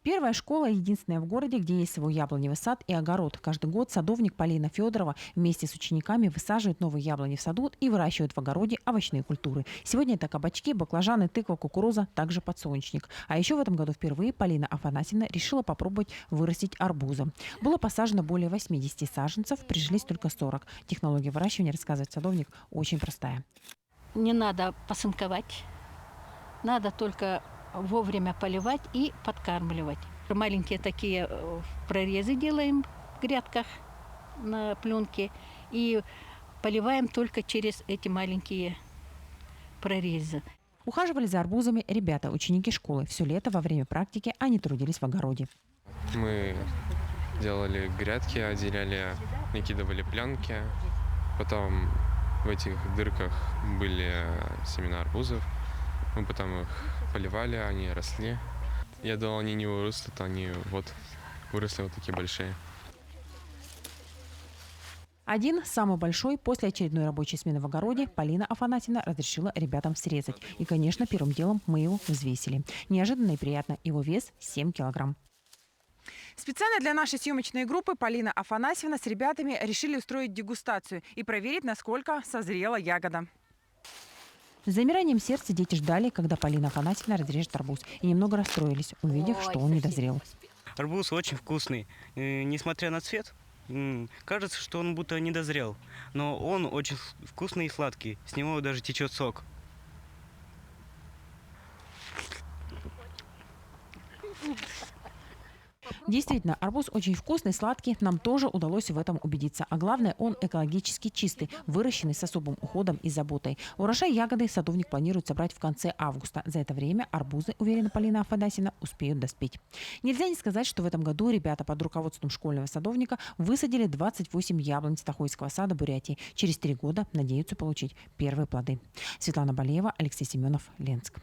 Первая школа единственная в городе, где есть свой яблоневый сад и огород. Каждый год садовник Полина Федорова вместе с учениками высаживает новые яблони в саду и выращивает в огороде овощные культуры. Сегодня это кабачки, баклажаны, тыква, кукуруза, также подсолнечник. А еще в этом году впервые Полина Афанасьевна решила попробовать вырастить арбузы. Было посажено более 80 саженцев, прижились только 40. Технология выращивания, рассказывает садовник, очень простая. Не надо посынковать, надо только вовремя поливать и подкармливать. Маленькие такие прорезы делаем в грядках на пленке и поливаем только через эти маленькие прорезы. Ухаживали за арбузами ребята, ученики школы. Все лето во время практики они трудились в огороде. Мы делали грядки, отделяли, накидывали пленки. Потом в этих дырках были семена арбузов. Мы потом их поливали, они росли. Я думал, они не вырастут, они вот выросли вот такие большие. Один, самый большой, после очередной рабочей смены в огороде, Полина Афанасьевна разрешила ребятам срезать. И, конечно, первым делом мы его взвесили. Неожиданно и приятно. Его вес 7 килограмм. Специально для нашей съемочной группы Полина Афанасьевна с ребятами решили устроить дегустацию и проверить, насколько созрела ягода. С замиранием сердца дети ждали, когда Полина Афанасьевна разрежет арбуз. И немного расстроились, увидев, что он не дозрел. Арбуз очень вкусный. Несмотря на цвет, кажется, что он будто не дозрел. Но он очень вкусный и сладкий. С него даже течет сок. Действительно, арбуз очень вкусный, сладкий. Нам тоже удалось в этом убедиться. А главное, он экологически чистый, выращенный с особым уходом и заботой. Урожай ягоды садовник планирует собрать в конце августа. За это время арбузы, уверена Полина Афанасьевна, успеют доспеть. Нельзя не сказать, что в этом году ребята под руководством школьного садовника высадили 28 яблонь Стахойского сада Бурятии. Через 3 года надеются получить первые плоды. Светлана Балеева, Алексей Семенов, Ленск.